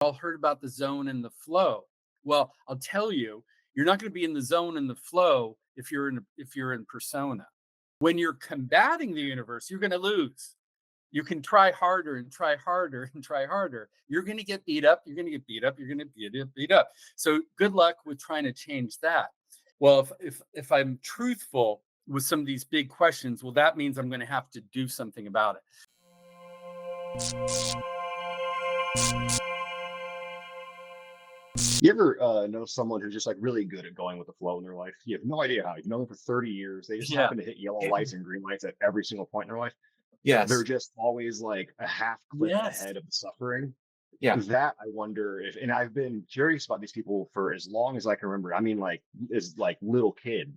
All heard about the zone and the flow. Well, I'll tell you, you're not going to be in the zone and the flow if you're in persona. When you're combating the universe, you're going to lose. You can try harder and try harder and try harder. You're going to get beat up. You're going to get beat up. You're going to get beat up. So good luck with trying to change that. Well, if I'm truthful with some of these big questions, well, that means I'm going to have to do something about it. You ever know someone who's just like really good at going with the flow in their life? You have no idea how. You've known them for 30 years. They just Yeah. happen to hit yellow Yeah. lights and green lights at every single point in their life. They're Yes. just always like a half click Yes. ahead of the suffering. Yeah. That I wonder if, and I've been curious about these people for as long as I can remember. I mean, like as like little kid,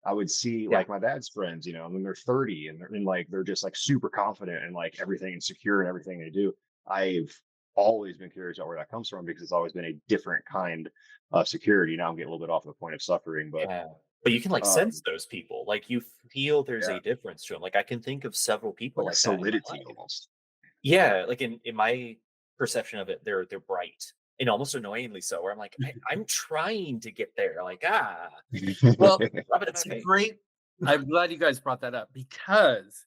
I would see Yeah. like my dad's friends, when they're 30 and like they're just like super confident and like everything and secure in everything they do. I've always been curious about where that comes from because it's always been a different kind of security. Now I'm getting a little bit off the point of suffering, but Yeah. But you can, like, sense um, those people. Like, you feel there's yeah, a difference to them. Like, I can think of several people like a like that in my solidity life. almost. Yeah, like, in my perception of it, they're bright and almost annoyingly so, where I'm like, I'm trying to get there, like, Well, rub it in my that's a face. great. I'm glad you guys brought that up because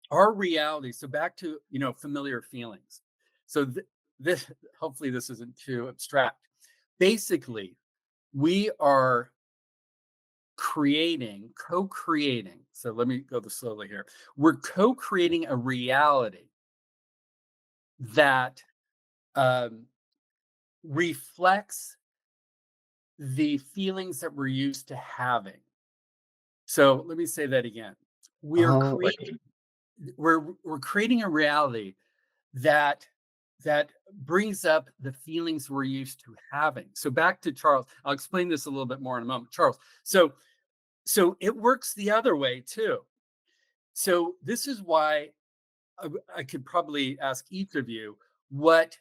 our reality. So back to familiar feelings. So this hopefully this isn't too abstract. Basically, we are co-creating. So let me go this slowly here. We're co-creating a reality that um, reflects the feelings that we're used to having. So let me say that again. We're Oh, like creating we're creating a reality that that brings up the feelings we're used to having. So back to Charles. I'll explain this a little bit more in a moment. Charles. So it works the other way too. So this is why I could probably ask each of you what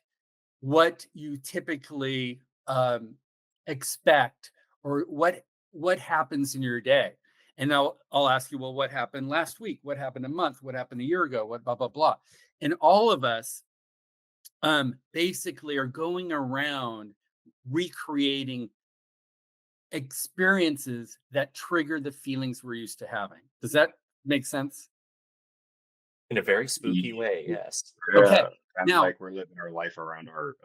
you typically expect, or what happens in your day. And I'll ask you, well, what happened last week? What happened a month? What happened a year ago? What blah blah blah. And all of us basically are going around recreating experiences that trigger the feelings we're used to having. Does that make sense? In a very spooky way, yes. Okay. yeah, kind of Now, like we're living our life around our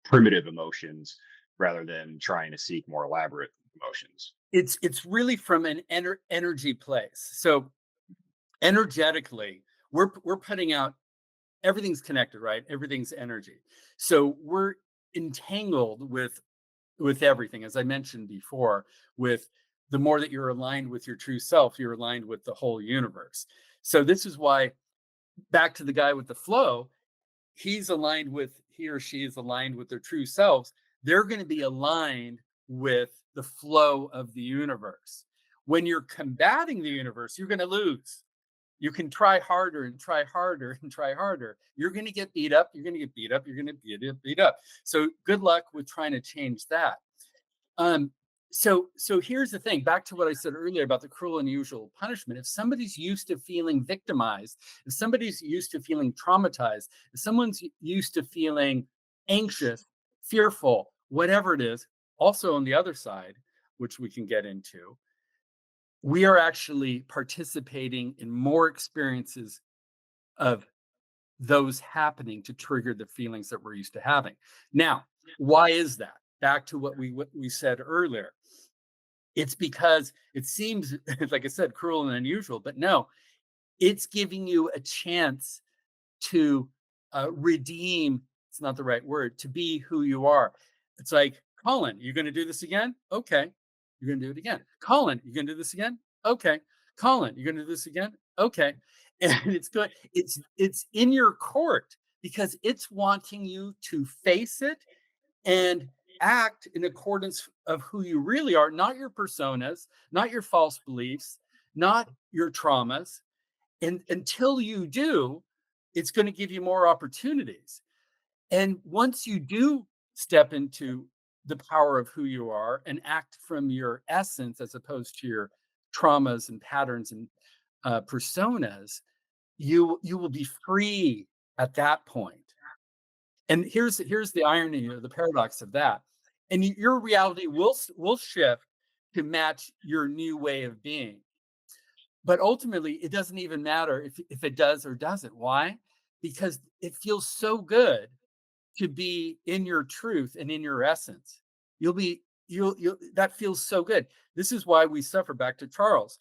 primitive emotions rather than trying to seek more elaborate emotions. it's really from an energy place. So energetically, we're putting out, everything's connected, right? Everything's energy. So we're entangled with everything, as I mentioned before. With the more that you're aligned with your true self, you're aligned with the whole universe. So this is why, back to the guy with the flow, he or she is aligned with their true selves. They're going to be aligned with the flow of the universe. When you're combating the universe, you're going to lose. You can try harder and try harder and try harder. You're going to get beat up. You're going to get beat up. You're going to get beat up. So good luck with trying to change that. Um, so here's the thing. Back to what I said earlier about the cruel and unusual punishment. If somebody's used to feeling victimized, if somebody's used to feeling traumatized, if someone's used to feeling anxious, fearful, whatever it is, also on the other side, which we can get into, we are actually participating in more experiences of those happening to trigger the feelings that we're used to having. Now, why is that? Back to what we said earlier. It's because it seems, like I said, cruel and unusual, but no, it's giving you a chance to redeem. It's not the right word, to be who you are. It's like, Colin, you're going to do this again? Okay. You're going to do it again. Colin, you're going to do this again? Okay. Colin, you're going to do this again? Okay. And it's good. It's in your court because it's wanting you to face it and act in accordance of who you really are, not your personas, not your false beliefs, not your traumas. And until you do, it's going to give you more opportunities. And once you do step into the power of who you are and act from your essence as opposed to your traumas and patterns and personas, you will be free at that point. And here's the irony or the paradox of that. And your reality will shift to match your new way of being. But ultimately, it doesn't even matter if it does or doesn't. Why? Because it feels so good to be in your truth and in your essence. You'll that feels so good. This is why we suffer. Back to Charles.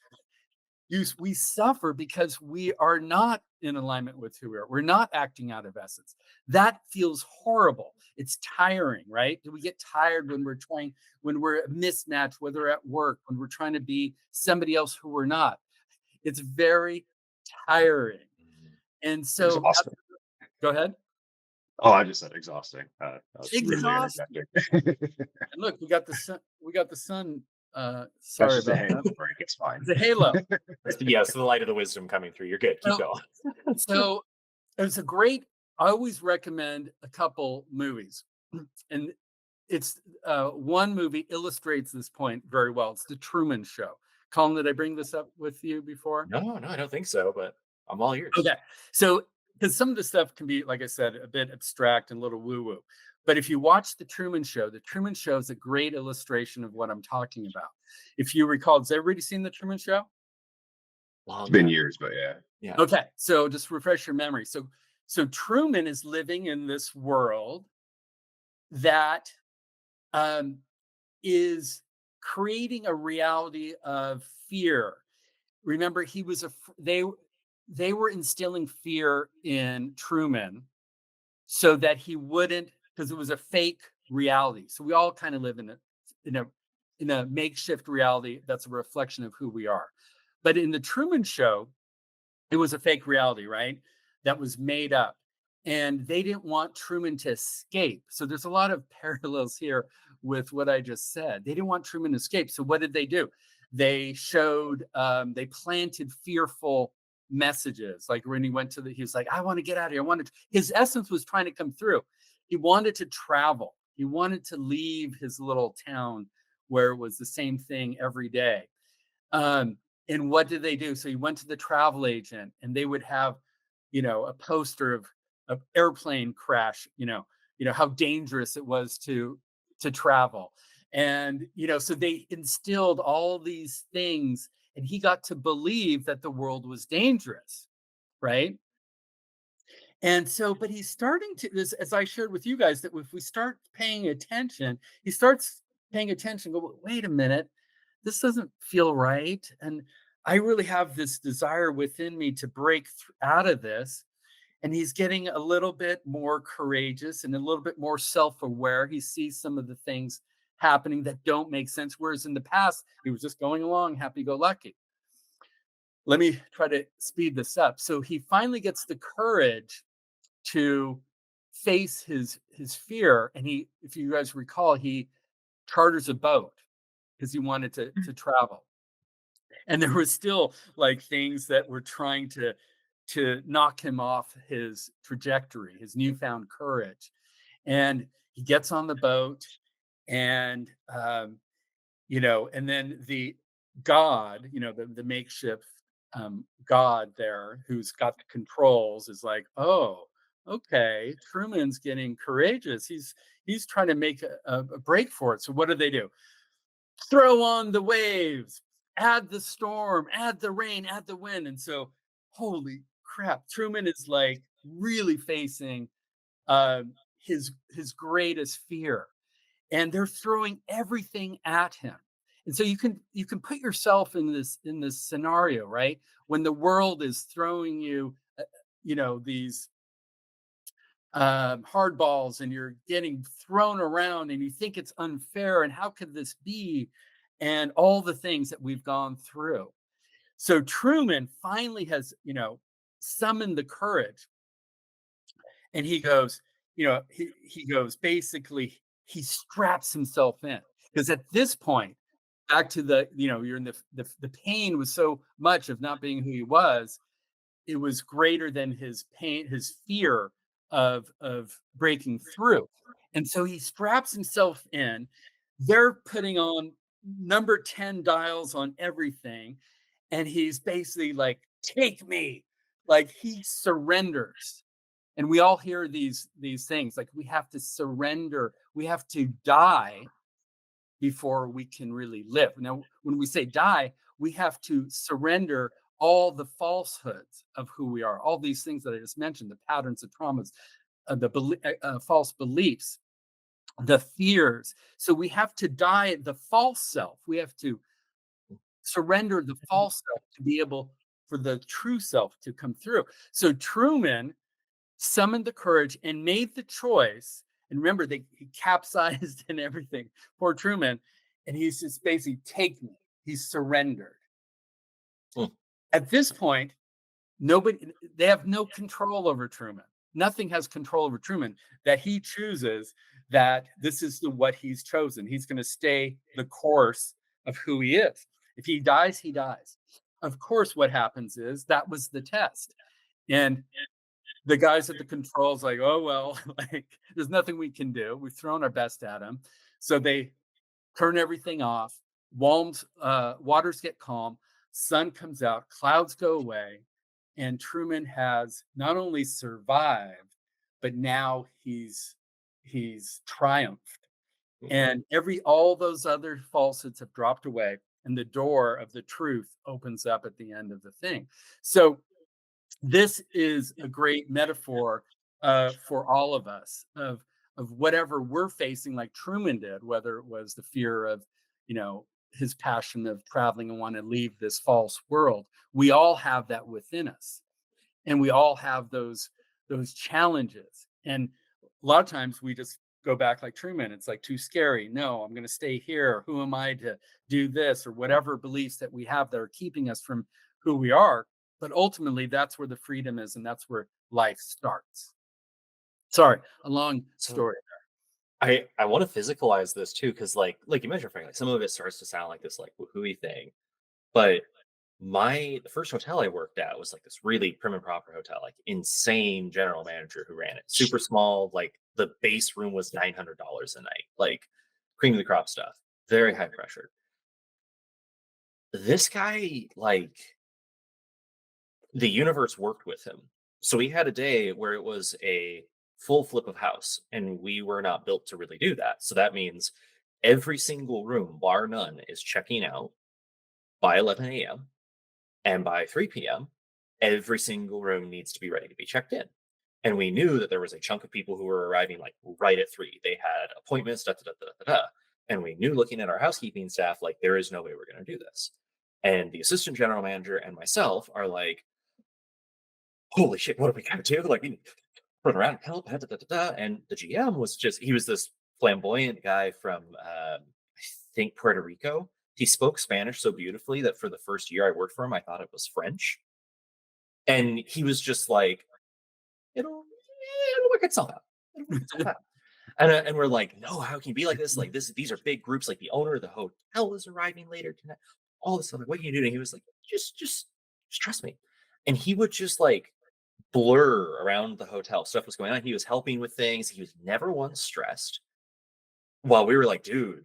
We suffer because we are not in alignment with who we are. We're not acting out of essence. That feels horrible. It's tiring, right? Do we get tired when we're a mismatch, whether at work, when we're trying to be somebody else who we're not? It's very tiring. Mhm. And so Exhausting. go ahead. Oh, I just said exhausting. I was rudely Exhausting. interjecting. And look, we got the sun. That's Sorry just a about halo that. break. It's fine. It's a halo. Yes, the light of the wisdom coming through. You're good. Keep So, going. so it's a great. I always recommend a couple movies, and it's one movie illustrates this point very well. It's The Truman Show. Colin, did I bring this up with you before? No, no, I don't think so, but I'm all ears. Okay. So, because some of the stuff can be, like I said, a bit abstract and a little woo woo. But if you watch The Truman Show is a great illustration of what I'm talking about. If you recall, has everybody seen The Truman Show? It's Long been time. years, but yeah. Yeah. Okay. So, just refresh your memory. So Truman is living in this world that um, is creating a reality of fear. Remember, they were instilling fear in Truman so that he wouldn't, because it was a fake reality. So we all kind of live in a in a makeshift reality that's a reflection of who we are. But in the Truman Show, it was a fake reality, right? That was made up. And they didn't want Truman to escape. So there's a lot of parallels here with what I just said. They didn't want Truman to escape. So what did they do? They planted fearful messages. Like when he went he was like, I want to get out of here. His essence was trying to come through. He wanted to travel. He wanted to leave his little town where it was the same thing every day. Um, and what did they do? So he went to the travel agent and they would have, a poster of airplane crash, how dangerous it was to travel. And, so they instilled all these things and he got to believe that the world was dangerous, right? And so, but he's starting to, as I shared with you guys, that if we start paying attention, he starts paying attention, go, wait a minute, this doesn't feel right. And I really have this desire within me to break out of this. And he's getting a little bit more courageous and a little bit more self aware. He sees some of the things happening that don't make sense. Whereas in the past, he was just going along happy go lucky. Let me try to speed this up. So he finally gets the courage to face his fear. And if you guys recall, he charters a boat because he wanted to travel. And there was still like things that were trying to knock him off his trajectory, his newfound courage. And he gets on the boat and and then the god, the makeshift god there who's got the controls is like, oh, okay, Truman's getting courageous. He's trying to make a break for it. So what do? Throw on the waves, add the storm, add the rain, add the wind. And so, holy crap, Truman is like really facing his greatest fear, and they're throwing everything at him. And so you can put yourself in this scenario, right? When the world is throwing you, these hard balls and you're getting thrown around and you think it's unfair and how could this be, and all the things that we've gone through. So Truman finally has summoned the courage, and he goes, he goes, basically he straps himself in, because at this point, back to you're in the pain was so much of not being who he was, it was greater than his pain, his fear of breaking through. And so he straps himself in. They're putting on number 10 dials on everything. And he's basically like, take me. Like he surrenders. And we all hear these things like we have to surrender, we have to die before we can really live. Now, when we say die, we have to surrender all the falsehoods of who we are, all these things that I just mentioned, the patterns, the traumas, false beliefs, the fears. So we have to die the false self. We have to surrender the false self to be able for the true self to come through. So Truman summoned the courage and made the choice. And remember, he capsized and everything. Poor Truman. And he's just basically, take me. He's surrendered. Mm. At this point, they have no control over Truman. Nothing has control over Truman, that he chooses that this is what he's chosen. He's going to stay the course of who he is. If he dies, he dies. Of course, what happens is that was the test. And the guys at the controls like, oh, well, like there's nothing we can do. We've thrown our best at him. So they turn everything off. Waters get calm. Sun comes out. Clouds go away. And Truman has not only survived, but now he's triumphed. And all those other falsehoods have dropped away. And the door of the truth opens up at the end of the thing. So this is a great metaphor for all of us of whatever we're facing, like Truman did, whether it was the fear of, his passion of traveling and want to leave this false world. We all have that within us, and we all have those challenges. And a lot of times we just go back like Truman. It's like too scary. No, I'm going to stay here. Who am I to do this, or whatever beliefs that we have that are keeping us from who we are. But ultimately, that's where the freedom is, and that's where life starts. Sorry, a long So story. I want to physicalize this too, because like you mentioned, Frank, like some of it starts to sound like this like woohooey thing. But the first hotel I worked at was like this really prim and proper hotel, like insane general manager who ran it. Super small, like the base room was $900 a night, like cream of the crop stuff. Very high pressure. This guy, like the universe worked with him. So we had a day where it was a full flip of house, and we were not built to really do that. So that means every single room, bar none, is checking out by 11 a.m. And by 3 p.m., every single room needs to be ready to be checked in. And we knew that there was a chunk of people who were arriving like right at 3. They had appointments, da, da, da, da, da, da. And we knew looking at our housekeeping staff, like there is no way we're going to do this. And the assistant general manager and myself are like, holy shit, what are we going to do? Like, we need to run around and help. Da, da, da, da, da. And the GM he was this flamboyant guy from, I think, Puerto Rico. He spoke Spanish so beautifully that for the first year I worked for him, I thought it was French. And he was just like, it'll work itself out. It'll work itself out. And we're like, no, how can you be like this? Like this, these are big groups. Like the owner of the hotel is arriving later tonight. All this stuff. Like, what can you do? And he was like, just trust me. And he would just like blur around the hotel. Stuff was going on. He was helping with things. He was never once stressed. While we were like, dude,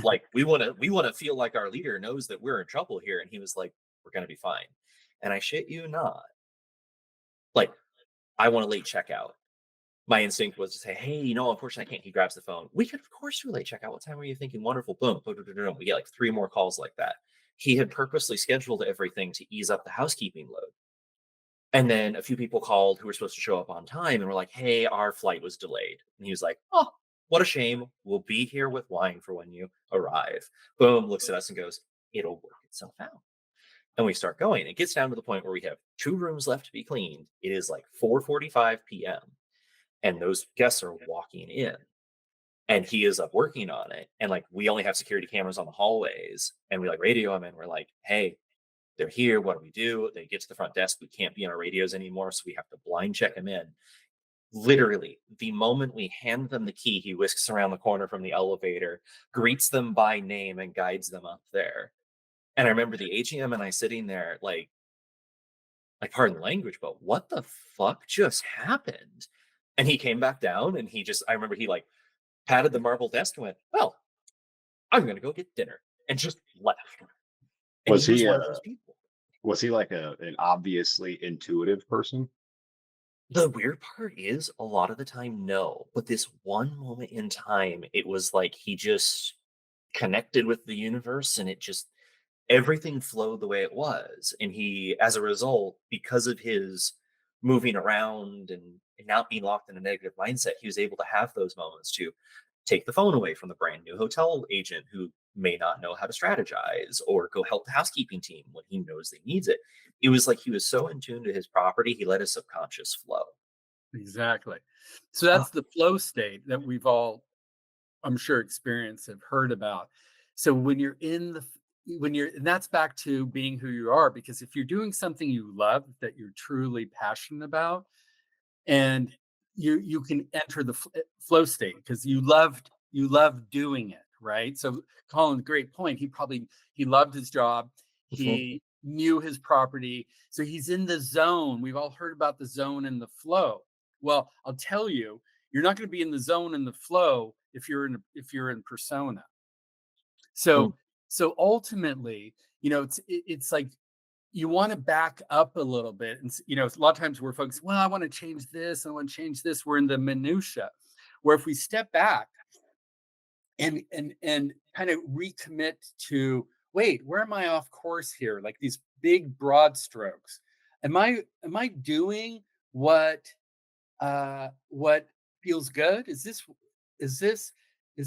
like we want to feel like our leader knows that we're in trouble here. And he was like, we're gonna be fine. And I shit you not, like I want a late checkout. My instinct was to say, hey, no, unfortunately I can't. He grabs the phone. We could of course do a late checkout. What time were you thinking? Wonderful. Boom. Boom, boom, boom, boom. We get like 3 more calls like that. He had purposely scheduled everything to ease up the housekeeping load. And then a few people called who were supposed to show up on time and were like, hey, our flight was delayed. And he was like, oh, what a shame. We'll be here with wine for when you arrive. Boom, looks at us and goes, it'll work itself out. And we start going. It gets down to the point where we have 2 rooms left to be cleaned. It is like 4:45 p.m. and those guests are walking in. And he is up working on it. And like we only have security cameras on the hallways. And we like radio him and we're like, hey, they're here. What do we do? They get to the front desk. We can't be on our radios anymore. So we have to blind check him in. Literally, the moment we hand them the key, he whisks around the corner from the elevator, greets them by name, and guides them up there. And I remember the AGM and I sitting there, pardon the language, but what the fuck just happened? And he came back down, and I remember he like patted the marble desk and went, well, I'm going to go get dinner, and just left. And Was he was he one of those people. was he like an obviously intuitive person? The weird part is a lot of the time, no. But this one moment in time, it was like he just connected with the universe and it just everything flowed the way it was. And he, as a result, because of his moving around and not being locked in a negative mindset, he was able to have those moments to take the phone away from the brand new hotel agent who may not know how to strategize or go help the housekeeping team when he knows they needs it. It was like he was so in tune to his property, he let his subconscious flow. Exactly. So Oh, that's the flow state that we've all, I'm sure, experienced, have heard about. So when you're in the when you're and that's back to being who you are, because if you're doing something you love that you're truly passionate about, and you can enter the flow state because you loved doing it, right? So Colin, great point. He loved his job. mhm. He knew his property, so he's in the zone. We've all heard about the zone and the flow. Well, I'll tell you, you're not going to be in the zone and the flow if you're in persona. Mm, So ultimately, it's like you want to back up a little bit. And a lot of times we're focused, well, I want to change this, I want to change this. We're in the minutia. Where if we step back and kind of recommit to, wait, where am I off course here? Like these big broad strokes. Am I doing what feels good? Is this is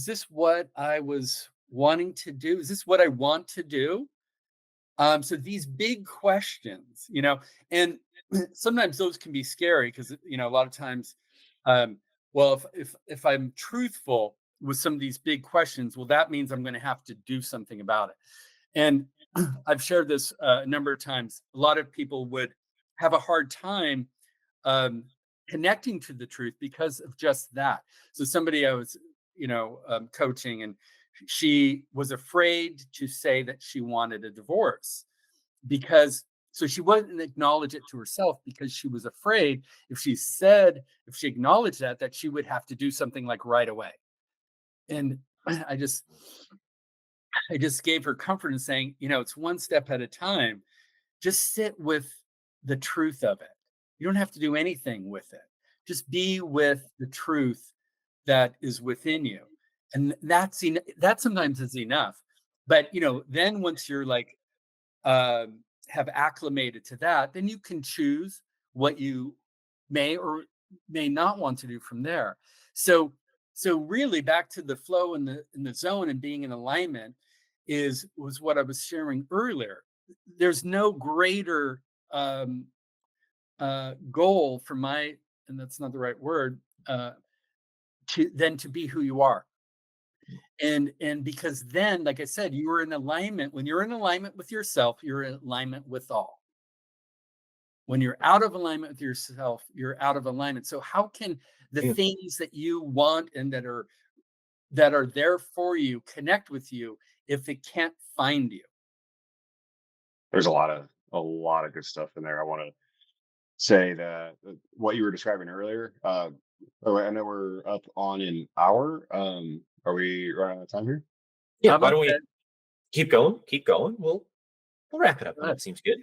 this what I was wanting to do? Is this what I want to do? So these big questions, and sometimes those can be scary because a lot of times, um, well, if I'm truthful with some of these big questions, well, that means I'm going to have to do something about it. And I've shared this a number of times. A lot of people would have a hard time um, connecting to the truth because of just that. So somebody I was, coaching, and she was afraid to say that she wanted a divorce because so she wouldn't acknowledge it to herself because she was afraid if she acknowledged that she would have to do something like right away. And I just I just gave her comfort in saying, it's one step at a time. Just sit with the truth of it. You don't have to do anything with it. Just be with the truth that is within you. And that sometimes is enough. But then once you're like have acclimated to that, then you can choose what you may or may not want to do from there. So, really, back to the flow and the zone and being in alignment was what I was sharing earlier. There's no greater goal for my, and that's not the right word, than to be who you are. And because then, like I said, you are in alignment. When you're in alignment with yourself, you're in alignment with all. When you're out of alignment with yourself, you're out of alignment. So how can the yeah. things that you want and that are there for you connect with you if it can't find you? There's a lot of good stuff in there. I want to say that what you were describing earlier. Oh, I know we're up on an hour. Are we running out of time here? Yeah, I'm why don't okay. we keep going? Keep going. We'll wrap it up Go when ahead. it seems good.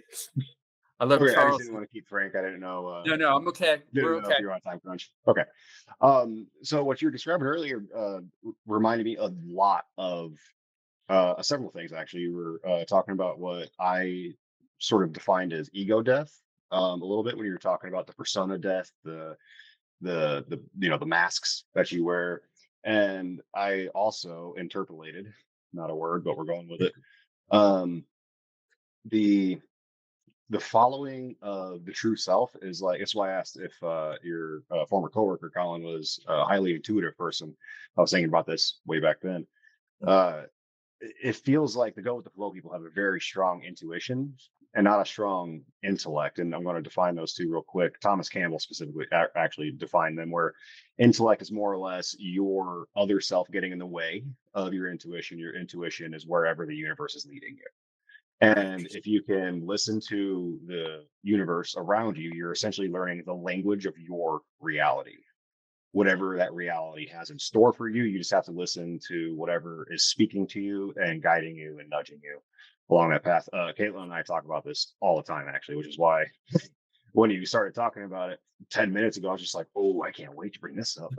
I love Okay, I just Charles. didn't want to keep Frank. I No, no, I'm okay. didn't We're know okay. if you were on time crunch. Okay. So what you were describing earlier reminded me a lot of several things actually. You were talking about what I sort of defined as ego death a little bit when you were talking about the persona death, the the masks that you wear, and I also interpolated, not a word, but we're going with it. Um, the the following of the true self is like that's why I asked if your former coworker Colin was a highly intuitive person. I was thinking about this way back then. Uh, it feels like the go with the flow people have a very strong intuition and not a strong intellect. And I'm going to define those two real quick. Thomas Campbell specifically actually defined them where intellect is more or less your other self getting in the way of your intuition. Your intuition is wherever the universe is leading you. And if you can listen to the universe around you, you're essentially learning the language of your reality. Whatever that reality has in store for you, you just have to listen to whatever is speaking to you and guiding you and nudging you along that path. Caitlin and I talk about this all the time, actually, which is why when you started talking about it 10 minutes ago, I was just like, oh, I can't wait to bring this up.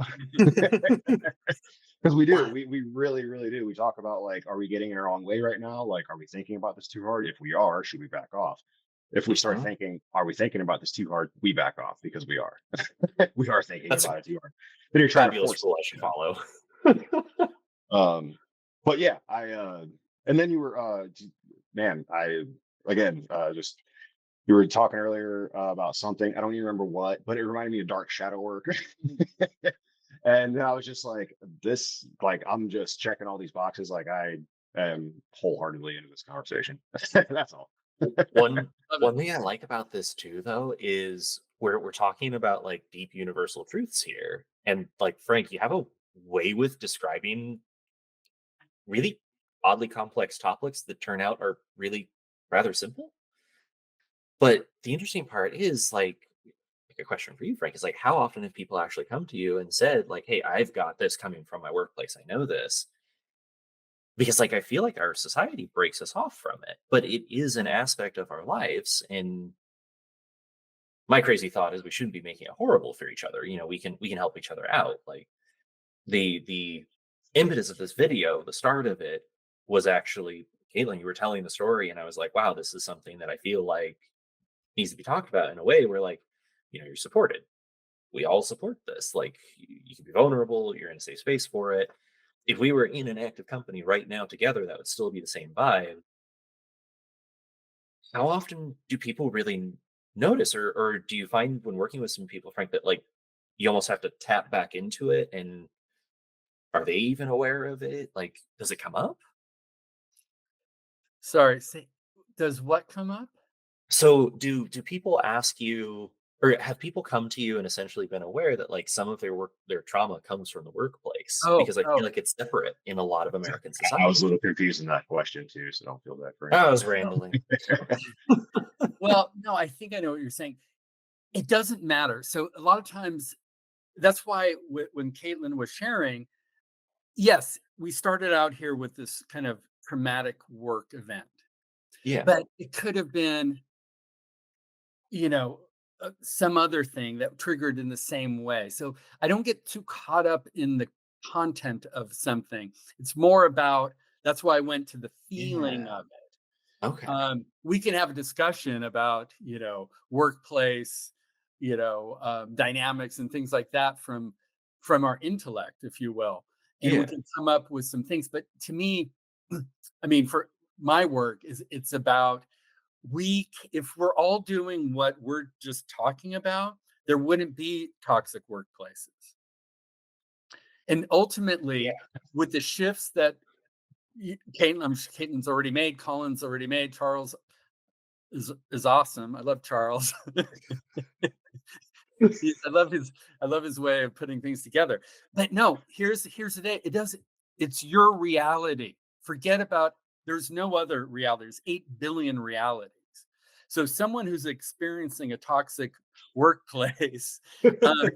Because we do, Wow. we really, really do. We talk about like, are we getting in our own way right now? Like, are we thinking about this too hard? If we are, should we back off? If we start Mhm. thinking, are we thinking about this too hard? We back off because we are. We are thinking That's a about it too hard. Then you're trying to fabulous force rule it, I should you know. follow. But yeah, and then you were, man, again, just you were talking earlier about something. I don't even remember what, but it reminded me of dark shadow work. And I was just like, this, like, I'm just checking all these boxes. Like, I am wholeheartedly into this conversation. That's all. One Love it. one thing I like about this too, though, is we're talking about like deep universal truths here. And like Frank, you have a way with describing really oddly complex topics that turn out are really rather simple. But the interesting part is like a question for you, Frank, is like how often have people actually come to you and said, like, hey, I've got this coming from my workplace. I know this. Because like I feel like our society breaks us off from it, but it is an aspect of our lives. And my crazy thought is we shouldn't be making it horrible for each other. You know, we can help each other out. Like the impetus of this video, the start of it was actually Caitlin, you were telling the story, and I was like, wow, this is something that I feel like needs to be talked about in a way where like, you're supported. We all support this. Like you can be vulnerable, you're in a safe space for it. If we were in an active company right now together, that would still be the same vibe. How often do people really notice, or do you find when working with some people, Frank, that like you almost have to tap back into it, and are they even aware of it? Like, does it come up? Sorry, say, does what come up? So do people ask you, or have people come to you and essentially been aware that like some of their trauma comes from the workplace? Oh, Because I feel oh, like it's separate in a lot of American I was a society. little confused in that question too, so don't feel bad for I answering was it. rambling. well, no, I think I know what you're saying. It doesn't matter. So a lot of times, that's why when Caitlin was sharing, yes, we started out here with this kind of traumatic work event, Yeah. but it could have been, you know, some other thing that triggered in the same way. So I don't get too caught up in the content of something. It's more about, that's why I went to the feeling Yeah. of it. Okay. We can have a discussion about, workplace, dynamics and things like that from our intellect, if you will, and we Yeah. can come up with some things. But to me, I mean, for my work, is it's about, if we're all doing what we're just talking about, there wouldn't be toxic workplaces. And Yeah. ultimately, with the shifts that Caitlin's already made, Colin's already made, Charles is awesome. I love Charles. I love his way of putting things together. But no, here's the day. It's your reality. Forget about, there's no other reality. There's 8 billion realities. So someone who's experiencing a toxic workplace, um,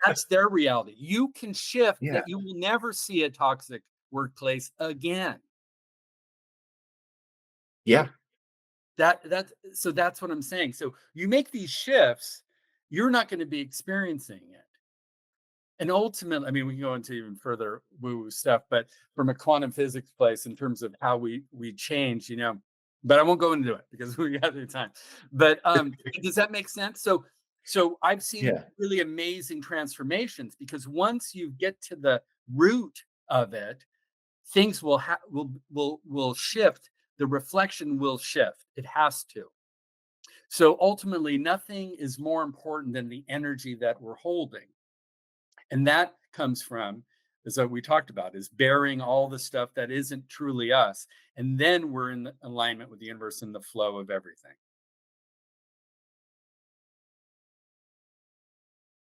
that's their reality. You can shift Yeah. that you will never see a toxic workplace again. Yeah. That's what I'm saying. So you make these shifts, you're not going to be experiencing it. And ultimately, I mean, we can go into even further woo stuff, but from a quantum physics place, in terms of how we change, but I won't go into it because we got the time. But does that make sense? So I've seen Yeah. really amazing transformations, because once you get to the root of it, things will shift. The reflection will shift. It has to. So ultimately, nothing is more important than the energy that we're holding. And that comes from, as we talked about, is bearing all the stuff that isn't truly us. And then we're in alignment with the universe and the flow of everything.